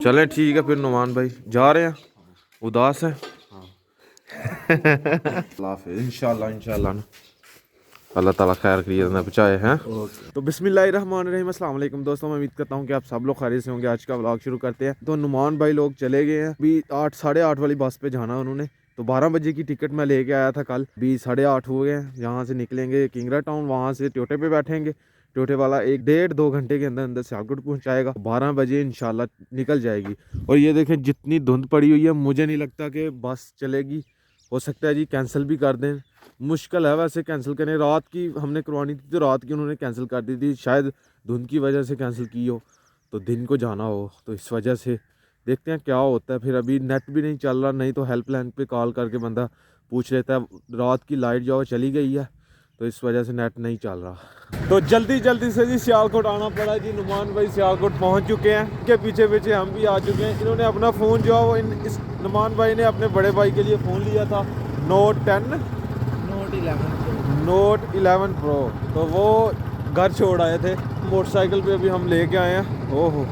चले ठीक है फिर नुमान भाई जा रहे हैं, उदास है। इंशाल्लाह इंशाल्लाह ना अल्लाह ताला खैर करिए ना बचाए हैं। तो बिस्मिल्लाहिर्रहमानिर्रहीम, अस्सलाम वालेकुम दोस्तों, मैं उम्मीद करता हूँ कि आप सब लोग खैरियत से होंगे। आज का व्लॉग शुरू करते हैं। तो नुमान भाई लोग चले गए हैं, अभी 8 साढ़े 8 वाली बस पे जाना उन्होंने। तो 12 बजे की टिकट मैं लेके आया था कल, अभी 8:30 हो गए हैं। यहाँ से निकलेंगे किंगरा टाउन, वहाँ से ट्योटे पे बैठेंगे। ट्योटे वाला 1-1.5-2 घंटे के अंदर अंदर सियालकोट पहुँचाएगा। 12 बजे इंशाल्लाह निकल जाएगी। और ये देखें जितनी धुंध पड़ी हुई है, मुझे नहीं लगता कि बस चलेगी। हो सकता है जी कैंसिल भी कर दें, मुश्किल है वैसे कैंसिल करने। रात की हमने करवानी थी तो रात की उन्होंने कैंसिल कर दी थी, शायद धुंध की वजह से कैंसिल की हो, तो दिन को जाना हो, तो इस वजह से देखते हैं क्या होता है। फिर अभी नेट भी नहीं चल रहा, नहीं तो हेल्पलाइन पे कॉल करके बंदा पूछ लेता है। रात की लाइट जो चली गई है तो इस वजह से नेट नहीं चल रहा। तो जल्दी जल्दी से जी सियालकोट आना पड़ा जी। नुमान भाई सियालकोट पहुंच चुके हैं, के पीछे पीछे हम भी आ चुके हैं। इन्होंने अपना फ़ोन जो है वो इस नुमान भाई ने अपने बड़े भाई के लिए फ़ोन लिया था, नोट 11 प्रो, तो वो घर छोड़ आए थे। मोटरसाइकिल पे अभी हम लेके आए हैं। ओहो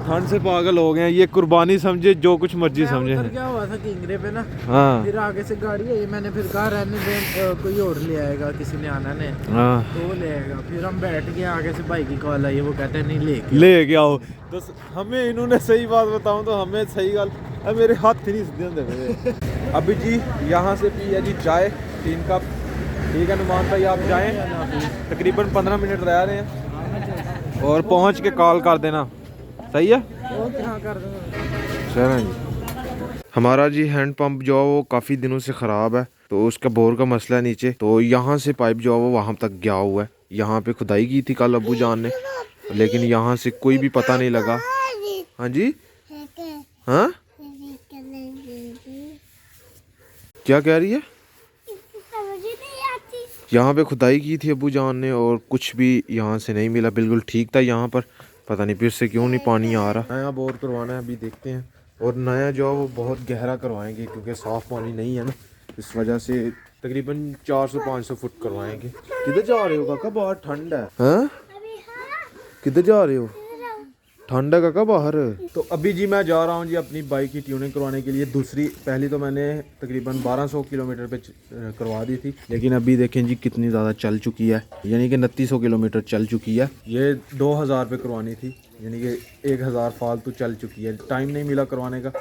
ठंड से पागल हो गए हैं, ये कुर्बानी समझे जो कुछ मर्जी समझे। क्या हुआ था किंगरे पे ना, हाँ फिर आगे से गाड़ी आई, मैंने फिर कहा रहने दे, कोई और ले आएगा, किसी ने आना ने हाँ तो वो ले आएगा। फिर हम बैठ गए, आगे से भाई की कॉल आई, वो कहते हैं नहीं ले आओ। तो हमें इन्होंने सही बात बताऊं तो हमें सही गल मेरे हाथ नहीं सीधे होंदे पे। अभी जी यहाँ से पी है जी चाय 3 कप। ठीक है नुमान भाई आप जाएं, तकरीबन 15 मिनट रह रहे हैं और पहुँच के कॉल कर देना, सही है। चलें जी। हमारा जी हैंड पंप जो है वो काफ़ी दिनों से ख़राब है, तो उसका बोर का मसला है नीचे। तो यहाँ से पाइप जो है वो वहाँ तक गया हुआ है। यहाँ पे खुदाई की थी कल अब्बू जान ने, लेकिन यहाँ से कोई भी पता नहीं लगा। हाँ जी हाँ क्या कह रही है? यहाँ पे खुदाई की थी अब्बू जान ने और कुछ भी यहाँ से नहीं मिला, बिल्कुल ठीक था यहाँ पर। पता नहीं फिर से क्यों नहीं पानी आ रहा। नया बोर करवाना है, अभी देखते हैं। और नया जो है वो बहुत गहरा करवाएंगे क्योंकि साफ़ पानी नहीं है ना, इस वजह से तकरीबन 400-500 फुट करवाएंगे। किधर जा रहे हो काका? बाहर ठंड है। हाँ किधर जा रहे हो? ठंड है काका बाहर। तो अभी जी मैं जा रहा हूँ जी अपनी बाइक की ट्यूनिंग करवाने के लिए। दूसरी पहली तो मैंने तकरीबन 1200 किलोमीटर पे करवा दी थी, लेकिन अभी देखें जी कितनी ज़्यादा चल चुकी है, यानी कि 2900 किलोमीटर चल चुकी है। ये 2000 पे करवानी थी, यानी कि 1000 फालतू चल चुकी है। टाइम नहीं मिला करवाने का,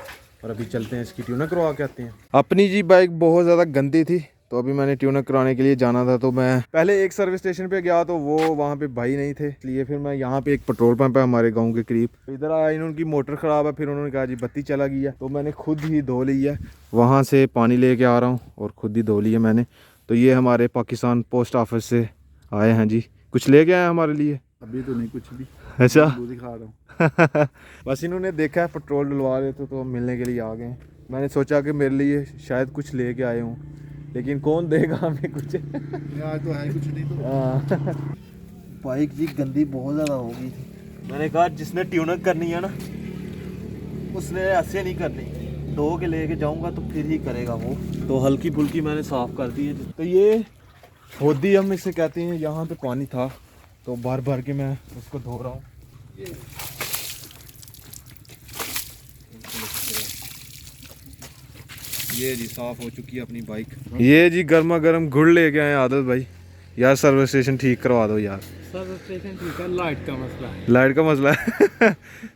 और अभी चलते हैं इसकी ट्यूनर करवा के आते हैं। अपनी जी बाइक बहुत ज़्यादा गंदी थी, तो अभी मैंने ट्यूनर कराने के लिए जाना था। तो मैं पहले एक सर्विस स्टेशन पे गया तो वो वहाँ पे भाई नहीं थे, इसलिए फिर मैं यहाँ पे एक पेट्रोल पंप है हमारे गांव के करीब, इधर आया। इनकी मोटर ख़राब है, फिर उन्होंने कहा जी बत्ती चला गई है, तो मैंने खुद ही धो ली है। वहाँ से पानी लेके आ रहा हूँ और ख़ुद ही धो ली है मैंने। तो ये हमारे पाकिस्तान पोस्ट ऑफिस से आए हैं जी, कुछ लेके आए हमारे लिए। अभी तो नहीं कुछ भी, अच्छा दूध ही खा रहा हूँ। बस इन्होंने देखा है पेट्रोल डलवा रहे थे तो मिलने के लिए आ गए। मैंने सोचा कि मेरे लिए शायद कुछ लेके आए हूँ, लेकिन कौन देगा हमें कुछ। आज तो है कुछ नहीं तो। बाइक जी गंदी बहुत ज़्यादा हो गई थी। मैंने कहा जिसने ट्यूनर करनी है ना उसने ऐसे नहीं करनी, धो के लेके जाऊंगा तो फिर ही करेगा वो। तो हल्की फुल्की मैंने साफ़ कर दी है। तो ये होदी हम इसे कहते हैं, यहाँ पे पानी था तो भर भर के मैं उसको धो रहा हूँ। ये जी साफ़ हो चुकी है अपनी बाइक। ये जी गर्मा गर्म गुड़ लेके आए आदत भाई। यार सर्विस स्टेशन ठीक करवा दो यार। सर्विस स्टेशन ठीक है, लाइट का मसला है। लाइट का मसला है।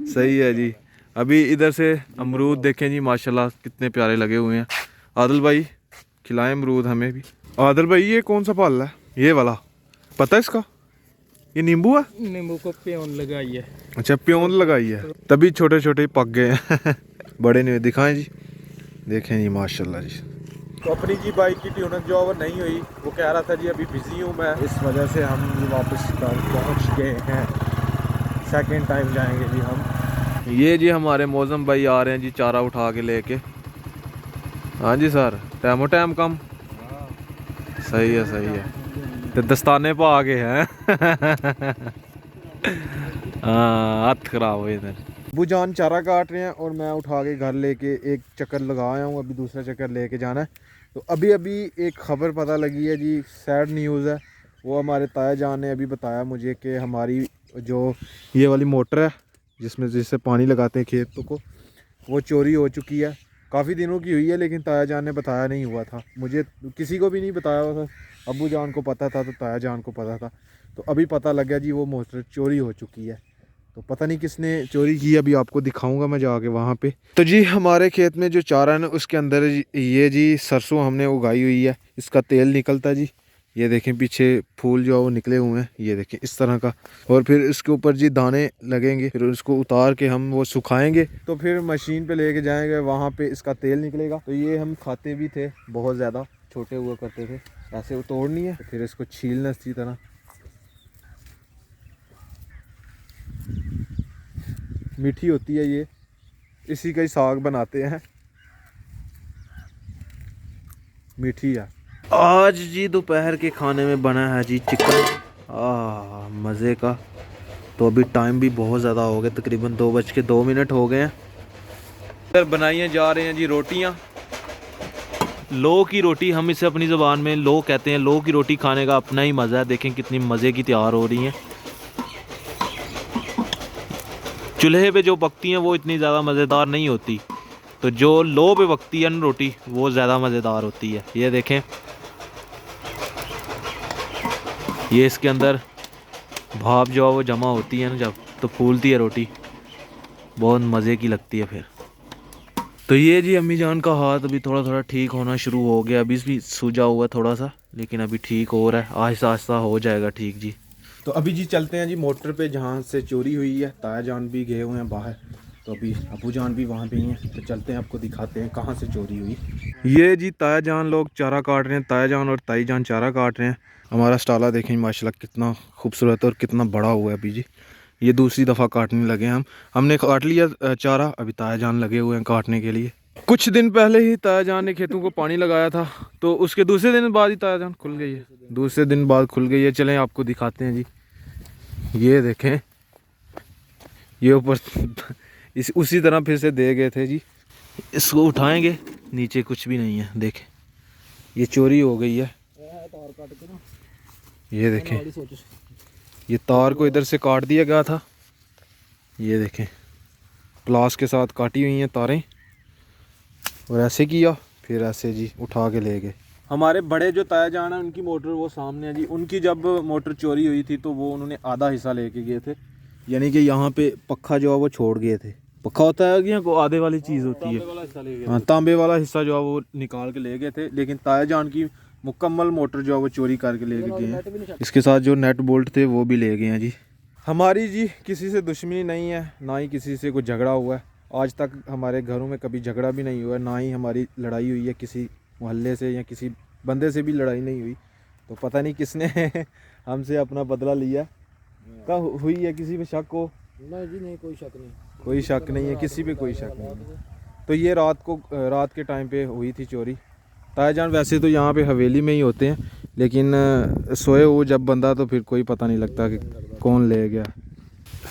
सही है जी। अभी इधर से अमरूद देखें जी माशाल्लाह कितने प्यारे लगे हुए हैं। आदिल भाई खिलाएं अमरूद हमें भी। आदिल भाई ये कौन सा फल है? ये वाला पता है इसका? ये नींबू है? नींबू को प्योन लगाई है। अच्छा प्योन लगाई है, तभी छोटे छोटे पक गए हैं। बड़े नहीं दिखाएं जी, देखें जी माशाल्लाह जी। तो अपनी जी बाइक की ट्यूनर जो है नहीं हुई, वो कह रहा था जी अभी बिजी हूँ मैं, इस वजह से हम वापस पहुँच गए हैं। सेकंड टाइम जाएंगे जी हम। ये जी हमारे मौसम भाई आ रहे हैं जी चारा उठा के लेके। हाँ जी सर, टाइमो टाइम कम। सही है सही है। तो दस्ताने पा आगे हैं। हाँ हाथ खराब हो इधर। अबू जान चारा काट रहे हैं और मैं उठा के घर लेके एक चक्कर लगा आया हूँ, अभी दूसरा चक्कर लेके जाना है। तो अभी अभी एक ख़बर पता लगी है जी, सैड न्यूज़ है। वो हमारे ताया जान ने अभी बताया मुझे कि हमारी जो ये वाली मोटर है जिसमें जिससे पानी लगाते हैं खेतों को, वो चोरी हो चुकी है। काफ़ी दिनों की हुई है, लेकिन ताया जान ने बताया नहीं हुआ था, मुझे किसी को भी नहीं बताया हुआ था। अब्बू जान को पता था तो ताया जान को पता था, तो अभी पता लग गया जी वो मोटर चोरी हो चुकी है। तो पता नहीं किसने चोरी की, अभी आपको दिखाऊंगा मैं जाके वहाँ पे। तो जी हमारे खेत में जो चारा है ना, उसके अंदर ये जी सरसों हमने उगाई हुई है, इसका तेल निकलता है जी। ये देखें पीछे फूल जो है वो निकले हुए हैं, ये देखें इस तरह का। और फिर इसके ऊपर जी दाने लगेंगे, फिर उसको उतार के हम वो सुखाएंगे, तो फिर मशीन पे लेके जाएंगे, वहाँ पे इसका तेल निकलेगा। तो ये हम खाते भी थे, बहुत ज़्यादा छोटे हुआ करते थे। ऐसे तोड़नी है, फिर इसको छीलना इसी तरह, मीठी होती है ये, इसी का ही साग बनाते हैं, मीठी है। आज जी दोपहर के खाने में बना है जी चिकन, मज़े का। तो अभी टाइम भी बहुत ज़्यादा हो गया, तकरीबन 2:02 हो गए हैं। फिर बनाई जा रहे हैं जी रोटियां, लो की रोटी, हम इसे अपनी ज़ुबान में लो कहते हैं। लो की रोटी खाने का अपना ही मज़ा है, देखें कितनी मज़े की तैयार हो रही हैं। चूल्हे पे जो पकती हैं वो इतनी ज़्यादा मज़ेदार नहीं होती, तो जो लो पे पकती है ना रोटी, वो ज़्यादा मज़ेदार होती है। ये देखें, ये इसके अंदर भाप जो है वो जमा होती है ना जब, तो फूलती है रोटी, बहुत मज़े की लगती है फिर। तो ये जी अम्मी जान का हाथ अभी थोड़ा थोड़ा ठीक होना शुरू हो गया, अभी भी सूजा हुआ थोड़ा सा, लेकिन अभी ठीक हो रहा है, आहिस्ता आहिस्ता हो जाएगा ठीक जी। तो अभी जी चलते हैं जी मोटर पे, जहाँ से चोरी हुई है। ताया जान भी गए हुए हैं बाहर, तो अभी अबू जान भी वहाँ पे ही हैं, तो चलते हैं, आपको दिखाते हैं कहाँ से चोरी हुई। ये जी ताया जान लोग चारा काट रहे हैं, ताया जान और ताई जान चारा काट रहे हैं। हमारा स्टाला देखें माशाल्लाह कितना खूबसूरत और कितना बड़ा हुआ है अभी जी। ये दूसरी दफ़ा काटने लगे हैं, हमने काट लिया चारा, अभी ताया जान लगे हुए हैं काटने के लिए। कुछ दिन पहले ही ताया जान ने खेतों को पानी लगाया था, तो उसके दूसरे दिन बाद ही ताया जान खुल गई है, दूसरे दिन बाद खुल गई है। चलें आपको दिखाते हैं जी। ये देखें, ये ऊपर इस उसी तरह फिर से दे गए थे जी। इसको उठाएंगे, नीचे कुछ भी नहीं है, देखें ये चोरी हो गई है। ये देखें, ये तार को इधर से काट दिया गया था, ये देखें प्लास के साथ काटी हुई हैं तारें, और ऐसे किया, फिर ऐसे जी उठा के ले गए। हमारे बड़े जो ताया जान है उनकी मोटर वो सामने है जी, उनकी जब मोटर चोरी हुई थी तो वो उन्होंने आधा हिस्सा लेके गए थे, यानी कि यहाँ पे पक्का जो है वो छोड़ गए थे। पक्का होता है कि को आधे वाली चीज़ होती है, हाँ तांबे वाला हिस्सा जो है वो निकाल के ले गए थे, लेकिन ताया जान की मुकम्मल मोटर जो है वो चोरी करके ले गए हैं। इसके साथ जो नेट बोल्ट थे वो भी ले गए हैं जी। हमारी जी किसी से दुश्मनी नहीं है, ना ही किसी से कोई झगड़ा हुआ है, आज तक हमारे घरों में कभी झगड़ा भी नहीं हुआ, ना ही हमारी लड़ाई हुई है किसी मोहल्ले से या किसी बंदे से भी लड़ाई नहीं हुई। तो पता नहीं किसने हमसे अपना बदला लिया, क्या हुई है, किसी पे शक हो? नहीं जी नहीं, कोई शक नहीं, कोई शक नहीं है, किसी पे कोई शक नहीं है। तो ये रात के टाइम पे हुई थी चोरी। ताया जान वैसे तो यहाँ पे हवेली में ही होते हैं, लेकिन सोए हो जब बंदा तो फिर कोई पता नहीं लगता कि कौन ले गया।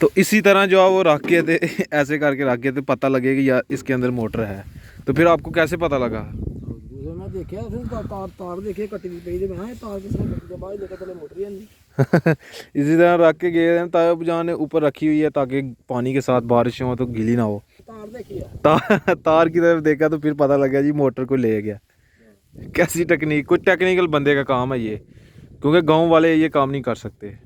तो इसी तरह जो है वो रख के थे ऐसे करके रख के थे, पता लगे कि यार इसके अंदर मोटर है। तो फिर आपको कैसे पता लगा? मैं देखा तार देखे कटी पई दे, मैं तार किसने कटी दे, बाद देखा चले मोटर ही नहीं। इसी तरह रख के गए हैं, ताया जान ने ऊपर रखी हुई है ताकि पानी के साथ बारिश हो तो गीली ना हो। तार देखी है, तार की तरफ देखा तो फिर पता लगा जी मोटर को ले गया। कैसी टेक्निक, कुछ टेक्निकल बंदे का काम है ये, क्योंकि गांव वाले ये काम नहीं कर सकते।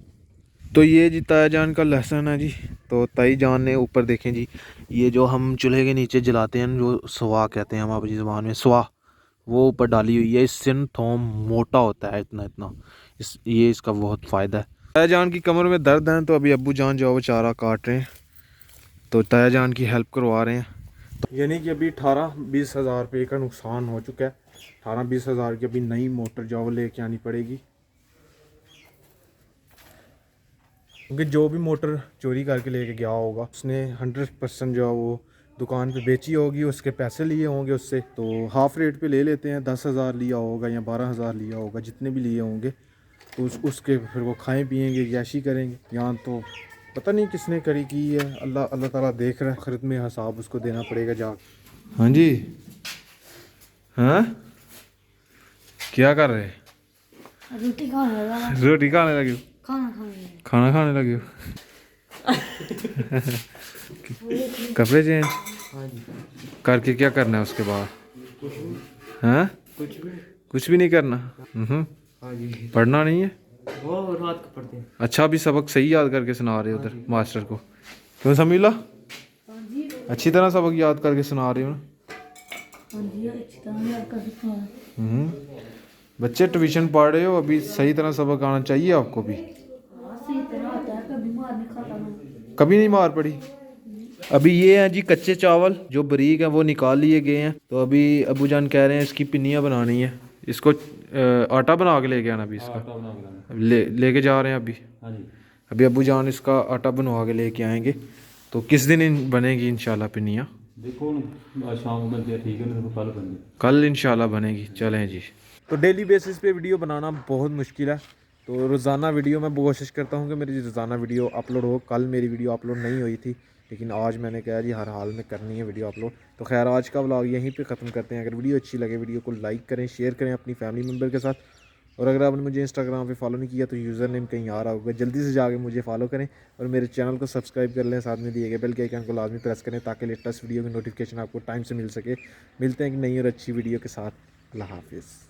तो ये जी ताया जान का लहसुन है जी। तो ताई जान ने ऊपर देखें जी, ये जो हम चूल्हे के नीचे जलाते हैं जो स्वाह कहते हैं हम अपनी ज़ुबान में, स्वाह, वो ऊपर डाली हुई है। इससे थोम मोटा होता है इतना इतना, ये इसका बहुत फ़ायदा है। ताया जान की कमर में दर्द है, तो अभी अब्बू जान जो वो चारा काट रहे हैं, तो ताया जान की हेल्प करवा रहे हैं। यानी कि अभी 18-20 हज़ार रुपये का नुकसान हो चुका है। 18-20 हज़ार की अभी नई मोटर जो वो लेके आनी पड़ेगी, क्योंकि जो भी मोटर चोरी करके लेके गया होगा उसने 100% जो है वो दुकान पे बेची होगी, उसके पैसे लिए होंगे उससे, तो हाफ़ रेट पे ले लेते हैं। 10 हज़ार लिया होगा या 12 हज़ार लिया होगा, जितने भी लिए होंगे, तो उसके फिर वो खाएं पिएंगे, याशी करेंगे। यहाँ तो पता नहीं किसने करी की है, अल्लाह ताला देख रहा है, आखिरत में हिसाब उसको देना पड़ेगा जा। हाँ जी, हाँ क्या कर रहे? रोटी खाने लगा, रोटी खाने लगे? खाना खाने लगा। खाना खाने लगे हो? कपड़े चेंज हाँ जी करके क्या करना है उसके बाद? हाँ, कुछ भी नहीं करना। हाँ जी पढ़ना नहीं है? वो रात को पढ़ते हैं। अच्छा, अभी सबक सही याद करके सुना रहे हो उधर मास्टर को? क्यों समीला, अच्छी तरह सबक याद करके सुना रहे हो ना? हाँ जी अच्छी तरह याद कर सकते हैं। बच्चे ट्यूशन पढ़ रहे हो, अभी सही तरह सबक आना चाहिए आपको भी। हाँ सही तरह आता है, कभी मार नहीं खाता मैं। कभी नहीं मार पड़ी। अभी ये हैं जी कच्चे चावल जो बारीक हैं वो निकाल लिए गए हैं, तो अभी अबू जान कह रहे हैं इसकी पिन्नियाँ बनानी है। इसको आटा बना के लेके आना अभी इसका लेके जा रहे हैं अभी। अभी अबू जान इसका आटा बनवा के लेके आएंगे, तो किस दिन बनेगी इंशाल्लाह पिन्नियाँ? देखो शाम को बनती है, ठीक है, नहीं तो कल बन कल इंशाल्लाह बनेगी। चलें जी। तो डेली बेसिस पे वीडियो बनाना बहुत मुश्किल है, तो रोज़ाना वीडियो मैं कोशिश करता हूँ कि मेरी रोज़ाना वीडियो अपलोड हो। कल मेरी वीडियो अपलोड नहीं हुई थी, लेकिन आज मैंने कहा जी हर हाल में करनी है वीडियो अपलोड। तो खैर आज का व्लॉग यहीं पे ख़त्म करते हैं। अगर वीडियो अच्छी लगे वीडियो को लाइक करें, शेयर करें अपनी फैमिली मेम्बर के साथ, और अगर आपने मुझे इंस्टाग्राम पे फॉलो नहीं किया तो यूज़र नेम कहीं आ रहा होगा, जल्दी से जाके मुझे फॉलो करें और मेरे चैनल को सब्सक्राइब कर लें। साथ में दिए गए बेल के आइकन को लाजमी प्रेस करें ताकि लेटेस्ट वीडियो की नोटिफिकेशन आपको टाइम से मिल सके। मिलते हैं एक नई और अच्छी वीडियो के साथ। अल्लाह हाफिज़।